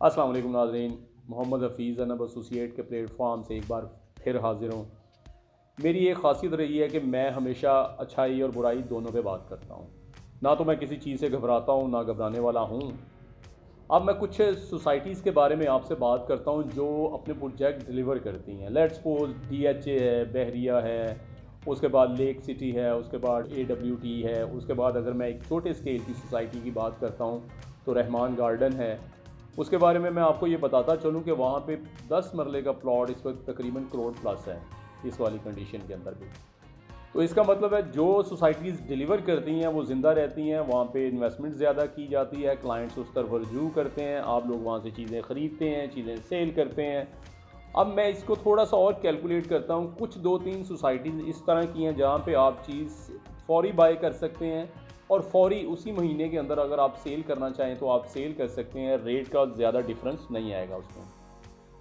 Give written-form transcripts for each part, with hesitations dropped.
अस्सलाम वालेकुम नाज़रीन। मोहम्मद हफ़ीज़ अनब एसोसिएट के प्लेटफॉर्म से एक बार फिर हाज़िर हूँ। मेरी एक ख़ासियत रही है कि मैं हमेशा अच्छाई और बुराई दोनों पे बात करता हूँ। ना तो मैं किसी चीज़ से घबराता हूँ, ना घबराने वाला हूँ। अब मैं कुछ सोसाइटीज़ के बारे में आपसे बात करता हूँ जो अपने प्रोजेक्ट डिलीवर करती हैं। लेट्स सपोज़ डीएचए है, बहरिया है, उसके बाद लेक सिटी है, उसके बाद एडब्ल्यूटी है, उसके बाद अगर मैं एक छोटे स्केल की सोसाइटी की बात करता हूँ तो रहमान गार्डन है। उसके बारे में मैं आपको ये बताता चलूँ कि वहाँ पे 10 मरले का प्लॉट इस वक्त तकरीबन करोड़ प्लस है, इस वाली कंडीशन के अंदर भी। तो इसका मतलब है जो सोसाइटीज़ डिलीवर करती हैं वो ज़िंदा रहती हैं, वहाँ पे इन्वेस्टमेंट ज़्यादा की जाती है, क्लाइंट्स उस तरफ रजू करते हैं, आप लोग वहाँ से चीज़ें ख़रीदते हैं, चीज़ें सेल करते हैं। अब मैं इसको थोड़ा सा और कैलकुलेट करता हूँ, कुछ 2-3 सोसाइटीज़ इस तरह की हैं जहाँ पे आप चीज़ फ़ौरी बाय कर सकते हैं और फ़ौरी उसी महीने के अंदर अगर आप सेल करना चाहें तो आप सेल कर सकते हैं, रेट का ज़्यादा डिफरेंस नहीं आएगा उसमें।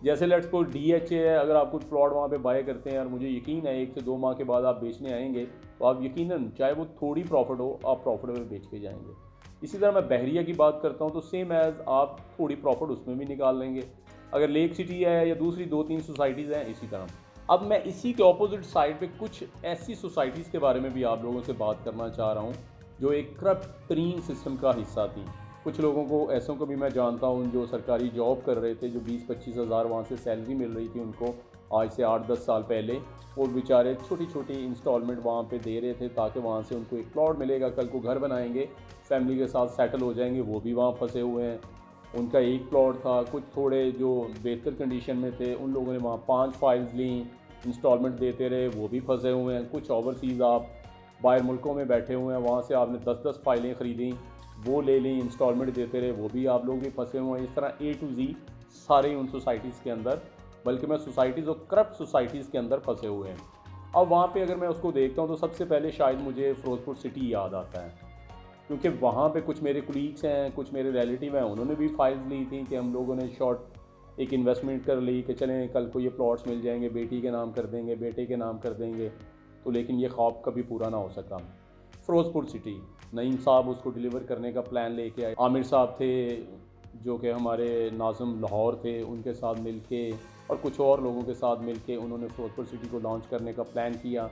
जैसे लेट्स सपोज़ डीएचए है, अगर आप कुछ प्लॉट वहाँ पे बाय करते हैं और मुझे यकीन है 1 से 2 माह के बाद आप बेचने आएँगे, तो आप यकीनन चाहे वो थोड़ी प्रॉफ़िट हो, आप प्रॉफ़िट में बेच के जाएँगे। इसी तरह मैं बहरिया की बात करता हूँ तो सेम एज़ आप थोड़ी प्रॉफ़िट उसमें भी निकाल लेंगे। अगर लेक सिटी है या दूसरी 2-3 सोसाइटीज़ हैं इसी तरह। अब मैं इसी के ऑपोज़िट साइड पे कुछ ऐसी सोसाइटीज़ के बारे में भी आप लोगों से बात करना चाह रहा हूँ, जो एक करप्ट तरीन सिस्टम का हिस्सा थी। कुछ लोगों को ऐसों को भी मैं जानता हूँ जो सरकारी जॉब कर रहे थे, जो 20-25 हज़ार वहाँ से सैलरी मिल रही थी उनको आज से 8-10 साल पहले। वो बेचारे छोटी-छोटी इंस्टॉलमेंट वहाँ पे दे रहे थे ताकि वहाँ से उनको एक प्लॉट मिलेगा, कल को घर बनाएँगे, फैमिली के साथ सेटल हो जाएँगे, वो भी वहाँ फँसे हुए हैं। उनका एक प्लॉट था, कुछ थोड़े जो बेहतर कंडीशन में थे, उन लोगों ने वहाँ 5 फाइल्स लीं, इंस्टॉलमेंट देते रहे, वो भी फँसे हुए हैं। कुछ ओवरसीज़ आप बाहर मुल्कों में बैठे हुए हैं, वहाँ से आपने 10-10 फाइलें ख़रीदी, वो ले ली, इंस्टॉलमेंट देते रहे, वो भी आप लोग भी फँसे हुए हैं। इस तरह ए टू ज़ी सारे उन सोसाइटीज़ के अंदर, बल्कि मैं सोसाइटीज़ और करप्ट सोसाइटीज़ के अंदर फँसे हुए हैं। अब वहाँ पे अगर मैं उसको देखता हूँ तो सबसे पहले शायद मुझे फ़िरोज़पुर सिटी याद आता है, क्योंकि वहाँ पे कुछ मेरे कोलीग्स हैं, कुछ मेरे रिलेटिव हैं, उन्होंने भी फाइल्स ली थी कि हम लोगों ने शॉर्ट एक इन्वेस्टमेंट कर ली कि चलें कल को ये प्लॉट्स मिल जाएंगे, बेटी के नाम कर देंगे, बेटे के नाम कर देंगे। तो लेकिन ये ख्वाब कभी पूरा ना हो सका। फ़िरोज़पुर सिटी, नईम साहब उसको डिलीवर करने का प्लान लेके आए। आमिर साहब थे जो कि हमारे नाज़िम लाहौर थे, उनके साथ मिल के और कुछ और लोगों के साथ मिल के उन्होंने फ़िरोज़पुर सिटी को लॉन्च करने का प्लान किया।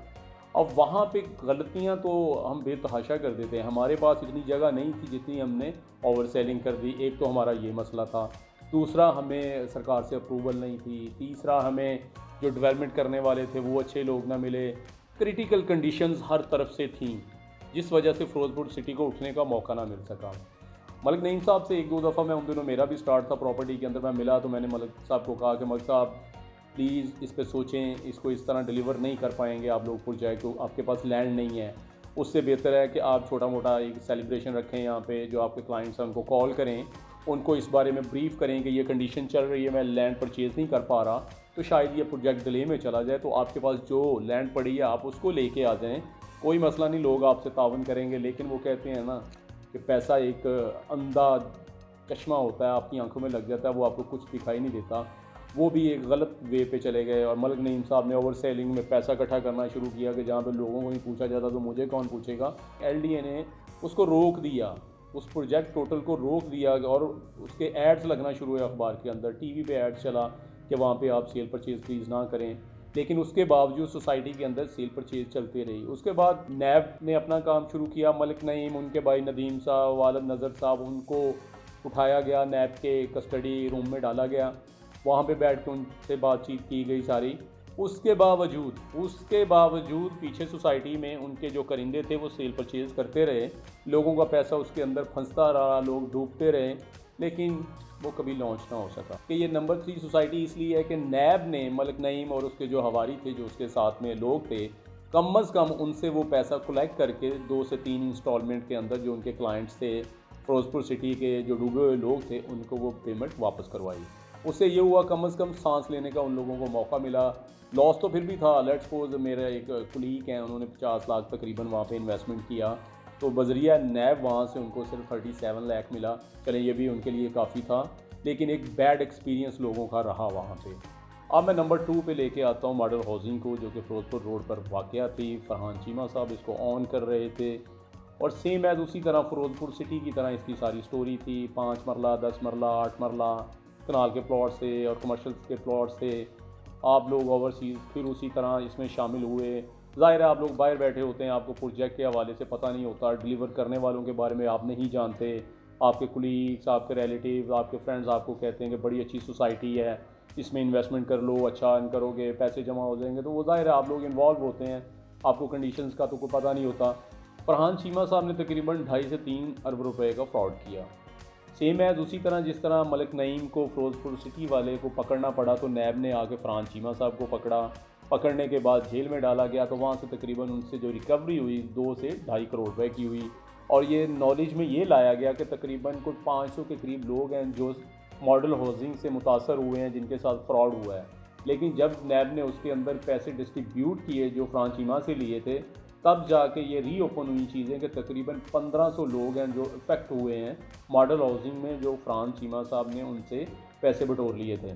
अब वहाँ पे गलतियाँ तो हम बेतहाशा कर देते हैं। हमारे पास इतनी जगह नहीं थी जितनी हमने ओवर सेलिंग कर दी। एक तो हमारा ये मसला था। दूसरा हमें सरकार से अप्रूवल नहीं थी। तीसरा हमें जो डेवलपमेंट करने वाले थे वो अच्छे लोग ना मिले। क्रिटिकल कंडीशंस हर तरफ से थीं, जिस वजह से फ़िरोज़पुर सिटी को उठने का मौका ना मिल सका। मलिक नईम साहब से 1-2 दफ़ा मैं उन दिनों मेरा भी स्टार्ट था प्रॉपर्टी के अंदर, मैं मिला तो मैंने मलिक साहब को कहा कि मलिक साहब प्लीज़ इस पे सोचें, इसको इस तरह डिलीवर नहीं कर पाएँगे आप लोग प्रोजेक्ट, तो आपके पास लैंड नहीं है। उससे बेहतर है कि आप छोटा-मोटा एक सेलिब्रेशन रखें यहाँ पे, जो आपके क्लाइंट्स हैं उनको कॉल करें, उनको इस बारे में ब्रीफ़ करें कि ये कंडीशन चल रही है, मैं लैंड परचेज़ नहीं कर पा रहा, तो शायद ये प्रोजेक्ट डिले में चला जाए, तो आपके पास जो लैंड पड़ी है आप उसको लेके आ जाएँ। कोई मसला नहीं, लोग आपसे ताउन करेंगे। लेकिन वो कहते हैं ना कि पैसा एक अंधा चश्मा होता है, आपकी आँखों में लग जाता है, वो आपको कुछ दिखाई नहीं देता। वो भी एक गलत वे पे चले गए और मलिक नईम साहब ने ओवर सेलिंग में पैसा इकट्ठा करना शुरू किया कि जहाँ पे लोगों को नहीं पूछा जाता तो मुझे कौन पूछेगा। एलडीए ने उसको रोक दिया, उस प्रोजेक्ट टोटल को रोक दिया और उसके एड्स लगना शुरू हुए अखबार के अंदर, टीवी पे एड्स चला कि वहाँ पे आप सेल परचेज़ प्लीज़ ना करें। लेकिन उसके बावजूद सोसाइटी के अंदर सेल परचेज़ चलती रही। उसके बाद नैब ने अपना काम शुरू किया, मलिक नईम, उनके भाई नदीम साहब, वालिद नज़र साहब, उनको उठाया गया, नैब के कस्टडी रूम में डाला गया। वहाँ पे बैठ के उनसे बातचीत की गई सारी। उसके बावजूद पीछे सोसाइटी में उनके जो करिंदे थे वो सेल परचेज़ करते रहे। लोगों का पैसा उसके अंदर फंसता रहा, लोग डूबते रहे, लेकिन वो कभी लॉन्च ना हो सका। कि ये नंबर 3 सोसाइटी इसलिए है कि नैब ने मलिक नईम और उसके जो हवारी थे, जो उसके साथ में लोग थे, कम अज़ कम उनसे वो पैसा कलेक्ट करके 2 से 3 इंस्टॉलमेंट के अंदर जो उनके क्लाइंट्स थे, फ़िरोज़पुर सिटी के जो डूबे हुए लोग थे, उनको वो पेमेंट वापस करवाई। उससे ये हुआ कम अज़ कम साँस लेने का उन लोगों को मौका मिला। लॉस तो फिर भी था। लेट्स सपोज़ मेरा एक कुलीग हैं, उन्होंने 50 लाख तकरीबन वहाँ पे इन्वेस्टमेंट किया, तो बज़रिया नैब वहाँ से उनको सिर्फ 37 लाख मिला। चलें ये भी उनके लिए काफ़ी था, लेकिन एक बैड एक्सपीरियंस लोगों का रहा वहाँ पे। अब मैं नंबर 2 पे लेके आता हूँ मॉडल हाउसिंग को, जो कि फ़िरोज़पुर रोड पर वाक़या थी। फरहान चीमा साहब इसको ऑन कर रहे थे और सेम एज़ उसी तरह फ़िरोज़पुर सिटी की तरह इसकी सारी स्टोरी थी। 5 मरला, 10 मरला, 8 मरला, कनाल के प्लॉट से और कमर्शियल के प्लॉट से आप लोग ओवरसीज़ फिर उसी तरह इसमें शामिल हुए। ज़ाहिर है आप लोग बाहर बैठे होते हैं, आपको प्रोजेक्ट के हवाले से पता नहीं होता, डिलीवर करने वालों के बारे में आप नहीं जानते। आपके कुलीग्स, आपके रिलेटिव, आपके फ्रेंड्स आपको कहते हैं कि बड़ी अच्छी सोसाइटी है, इसमें इन्वेस्टमेंट कर लो, अच्छा अर्न करोगे, पैसे जमा हो जाएंगे। तो वो ज़ाहिर है आप लोग इन्वॉल्व होते हैं, आपको कंडीशंस का तो कोई पता नहीं होता। फरहान चीमा साहब ने तकरीबन 2.5 से 3 अरब रुपए का फ्रॉड किया। सेम एज़ उसी तरह जिस तरह मलिक नईम को फिरोजपुर सिटी वाले को पकड़ना पड़ा, तो नैब ने आके फरहान चीमा साहब को पकड़ा। पकड़ने के बाद जेल में डाला गया, तो वहाँ से तकरीबन उनसे जो रिकवरी हुई 2 से 2.5 करोड़ रुपए की हुई। और ये नॉलेज में ये लाया गया कि तकरीबन कुछ 500 के करीब लोग हैं जो मॉडल हाउसिंग से मुतासर हुए हैं, जिनके साथ फ्रॉड हुआ है। लेकिन जब नैब ने उसके अंदर पैसे डिस्ट्रीब्यूट किए जो फरहान चीमा से लिए थे, तब जाके ये रीओपन हुई चीज़ें कि तकरीबन 1500 लोग हैं जो इफ़ेक्ट हुए हैं मॉडल हाउसिंग में, जो फरहान चीमा साहब ने उनसे पैसे बटोर लिए थे।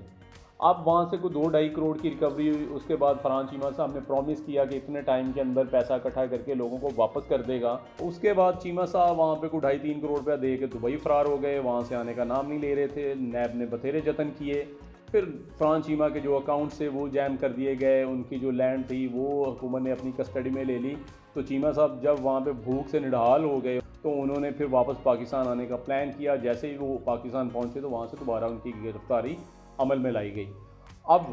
अब वहाँ से कोई 2-2.5 करोड़ की रिकवरी हुई। उसके बाद फरहान चीमा साहब ने प्रॉमिस किया कि इतने टाइम के अंदर पैसा इकट्ठा करके लोगों को वापस कर देगा। उसके बाद चीमा साहब वहाँ पे कोई 2.5-3 करोड़ रुपया दे के दुबई फ़रार हो गए, वहाँ से आने का नाम नहीं ले रहे थे। नैब ने बथेरे जतन किए, फिर फरहान चीमा के जो अकाउंट से वो जैम कर दिए गए, उनकी जो लैंड थी वो हुकूमत ने अपनी कस्टडी में ले ली। तो चीमा साहब जब वहाँ पे भूख से निढाल हो गए, तो उन्होंने फिर वापस पाकिस्तान आने का प्लान किया। जैसे ही वो पाकिस्तान पहुँचे तो वहाँ से दोबारा उनकी गिरफ्तारी अमल में लाई गई। अब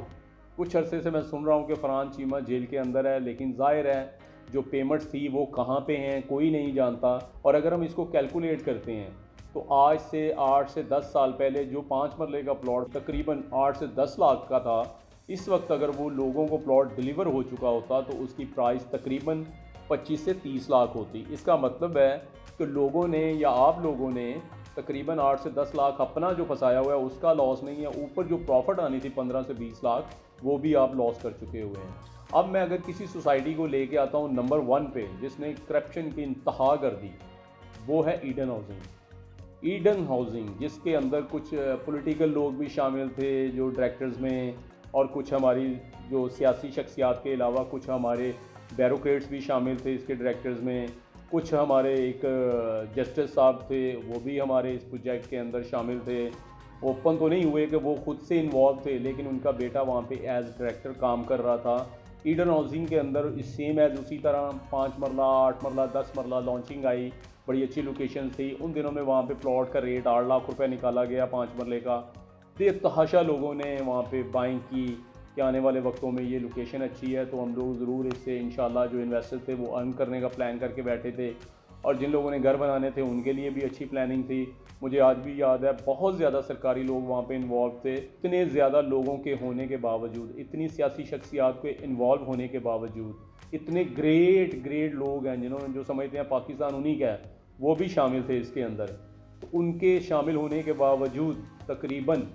कुछ अरसे से मैं सुन रहा हूँ कि फरहान चीमा जेल के अंदर है, लेकिन ज़ाहिर है जो पेमेंट्स थी वो कहाँ पे हैं कोई नहीं जानता। और अगर हम इसको कैलकुलेट करते हैं तो आज से 8 से 10 साल पहले जो 5 मरले का प्लॉट तकरीबन 8 से 10 लाख का था, इस वक्त अगर वो लोगों को प्लॉट डिलीवर हो चुका होता तो उसकी प्राइस तकरीबन 25 से 30 लाख होती। इसका मतलब है कि लोगों ने या आप लोगों ने तकरीबन 8 से 10 लाख अपना जो फंसाया हुआ है उसका लॉस नहीं है, ऊपर जो प्रॉफिट आनी थी 15 से 20 लाख वो भी आप लॉस कर चुके हुए हैं। अब मैं अगर किसी सोसाइटी को लेके आता हूँ नंबर 1 पे जिसने करप्शन की इंतहा कर दी, वो है ईडन हाउसिंग। ईडन हाउसिंग जिसके अंदर कुछ पॉलिटिकल लोग भी शामिल थे जो डायरेक्टर्स में, और कुछ हमारी जो सियासी शख्सियात के अलावा कुछ हमारे ब्यूरोक्रेट्स भी शामिल थे इसके डायरेक्टर्स में। कुछ हमारे एक जस्टिस साहब थे, वो भी हमारे इस प्रोजेक्ट के अंदर शामिल थे। ओपन तो नहीं हुए कि वो खुद से इन्वॉल्व थे, लेकिन उनका बेटा वहाँ पे एज डायरेक्टर काम कर रहा था। ईडन हाउसिंग के अंदर इस सेम एज उसी तरह 5 मरला, 8 मरला, 10 मरला लॉन्चिंग आई, बड़ी अच्छी लोकेशन थी। उन दिनों में वहाँ पे प्लॉट का रेट 8 लाख रुपए निकाला गया 5 मरले का। बेतहाशा लोगों ने वहाँ पे बाइंग की कि आने वाले वक्तों में ये लोकेशन अच्छी है तो हम लोग ज़रूर इससे इंशाल्लाह, जो इन्वेस्टर थे वो अर्न करने का प्लान करके बैठे थे। और जिन लोगों ने घर बनाने थे उनके लिए भी अच्छी प्लानिंग थी। मुझे आज भी याद है बहुत ज़्यादा सरकारी लोग वहाँ पे इन्वॉल्व थे। इतने ज़्यादा लोगों के होने के बावजूद, इतनी सियासी शख्सियात के इन्वॉल्व होने के बावजूद, इतने ग्रेट लोग हैं जिन्होंने जो समझते हैं पाकिस्तान उन्हीं का है, वो भी शामिल थे इसके अंदर। तो उनके शामिल होने के बावजूद तकरीबन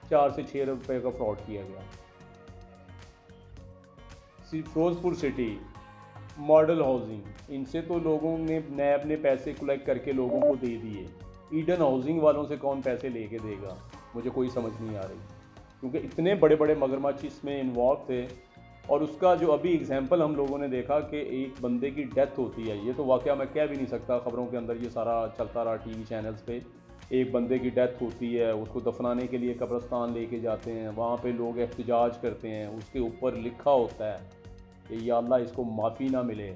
4 से 6 अरब रुपये का फ्रॉड किया गया। फिरोजपुर सिटी मॉडल हाउसिंग, इनसे तो लोगों ने नैब ने पैसे कलेक्ट करके लोगों को दे दिए। ईडन हाउसिंग वालों से कौन पैसे लेके देगा, मुझे कोई समझ नहीं आ रही, क्योंकि इतने बड़े बड़े मगरमच्छ इसमें इन्वॉल्व थे। और उसका जो अभी एग्जांपल हम लोगों ने देखा कि एक बंदे की डेथ होती है, ये तो वाकया मैं कह भी नहीं सकता, ख़बरों के अंदर ये सारा चलता रहा टीवी चैनल्स पे। एक बंदे की डेथ होती है, उसको दफनाने के लिए कब्रिस्तान लेके जाते हैं, वहाँ पे लोग एहतजाज करते हैं, उसके ऊपर लिखा होता है कि या अल्लाह इसको माफ़ी ना मिले।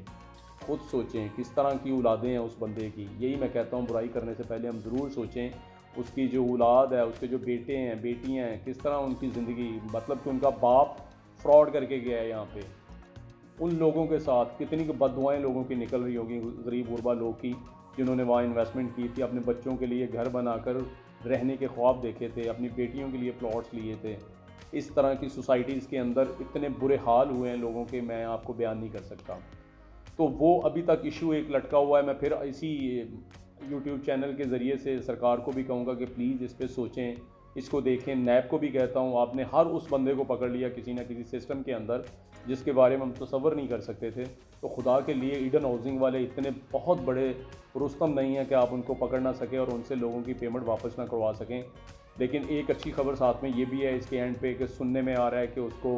खुद सोचें किस तरह की औलादें हैं उस बंदे की। यही मैं कहता हूँ, बुराई करने से पहले हम ज़रूर सोचें उसकी जो औलाद है, उसके जो बेटे हैं, बेटियाँ हैं, किस तरह उनकी ज़िंदगी, मतलब कि उनका बाप फ्रॉड करके गया है यहाँ पे। उन लोगों के साथ कितनी बददुआएं लोगों की निकल रही होगी, गरीब गुरबा लोग की, जिन्होंने वहाँ इन्वेस्टमेंट की थी, अपने बच्चों के लिए घर बनाकर रहने के ख्वाब देखे थे, अपनी बेटियों के लिए प्लॉट्स लिए थे। इस तरह की सोसाइटीज़ के अंदर इतने बुरे हाल हुए हैं लोगों के, मैं आपको बयान नहीं कर सकता। तो वो अभी तक इशू एक लटका हुआ है। मैं फिर इसी यूट्यूब चैनल के ज़रिए से सरकार को भी कहूँगा कि प्लीज़ इस पर सोचें, इसको देखें। नैब को भी कहता हूँ, आपने हर उस बंदे को पकड़ लिया किसी न किसी सिस्टम के अंदर जिसके बारे में हम तसव्वुर नहीं कर सकते थे। तो खुदा के लिए ईडन हाउसिंग वाले इतने बहुत बड़े रुस्तम नहीं हैं कि आप उनको पकड़ ना सकें और उनसे लोगों की पेमेंट वापस ना करवा सकें। लेकिन एक अच्छी खबर साथ में ये भी है इसके एंड पे कि सुनने में आ रहा है कि उसको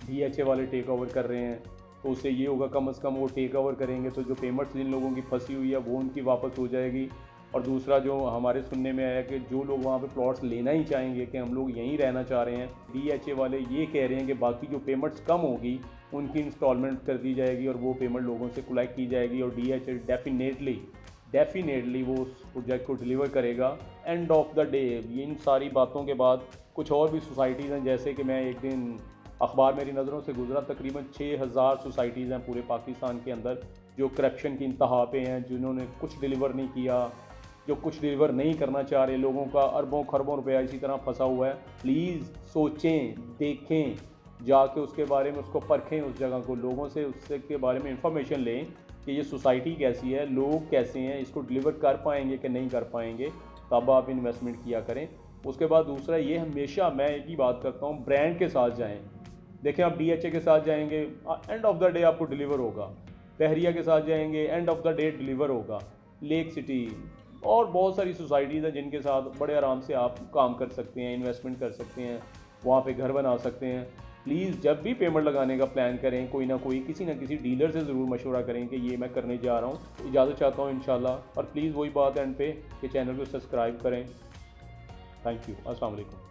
DHA वाले टेक ओवर कर रहे हैं। तो उससे ये होगा कम से कम वो टेक ओवर करेंगे तो जो पेमेंट्स जिन लोगों की फंसी हुई है वो उनकी वापस हो जाएगी। और दूसरा जो हमारे सुनने में आया कि जो लोग वहाँ पे प्लॉट्स लेना ही चाहेंगे कि हम लोग यहीं रहना चाह रहे हैं, डीएचए वाले ये कह रहे हैं कि बाकी जो पेमेंट्स कम होगी उनकी इंस्टॉलमेंट कर दी जाएगी और वो पेमेंट लोगों से कलेक्ट की जाएगी और डीएचए डेफिनेटली वो उस प्रोजेक्ट को डिलीवर करेगा एंड ऑफ द डे। इन सारी बातों के बाद कुछ और भी सोसाइटीज़ हैं, जैसे कि मैं एक दिन अखबार मेरी नज़रों से गुजरा, तकरीबन 6000 सोसाइटीज़ हैं पूरे पाकिस्तान के अंदर जो करप्शन की इंतहा पे हैं, जिन्होंने कुछ डिलीवर नहीं किया, जो कुछ डिलीवर नहीं करना चाह रहे, लोगों का अरबों खरबों रुपया इसी तरह फंसा हुआ है। प्लीज़ सोचें, देखें, जाके उसके बारे में उसको परखें, उस जगह को लोगों से उससे के बारे में इंफॉर्मेशन लें कि ये सोसाइटी कैसी है, लोग कैसे हैं, इसको डिलीवर कर पाएंगे कि नहीं कर पाएंगे, तब आप इन्वेस्टमेंट किया करें। उसके बाद दूसरा ये, हमेशा मैं एक ही बात करता हूँ, ब्रांड के साथ जाएँ। देखें, आप डीएचए के साथ जाएंगे, एंड ऑफ द डे आपको डिलीवर होगा। बहरिया के साथ जाएंगे, end of the day deliver होगा। लेक सिटी और बहुत सारी सोसाइटीज़ हैं जिनके साथ बड़े आराम से आप काम कर सकते हैं, इन्वेस्टमेंट कर सकते हैं, वहाँ पे घर बना सकते हैं। प्लीज़ जब भी पेमेंट लगाने का प्लान करें, कोई ना कोई किसी न किसी डीलर से ज़रूर मशवरा करें कि ये मैं करने जा रहा हूँ। इजाज़त चाहता हूँ इंशाल्लाह। और प्लीज़ वही बात एंड पे कि चैनल को सब्सक्राइब करें। Thank you. अस्सलाम वालेकुम।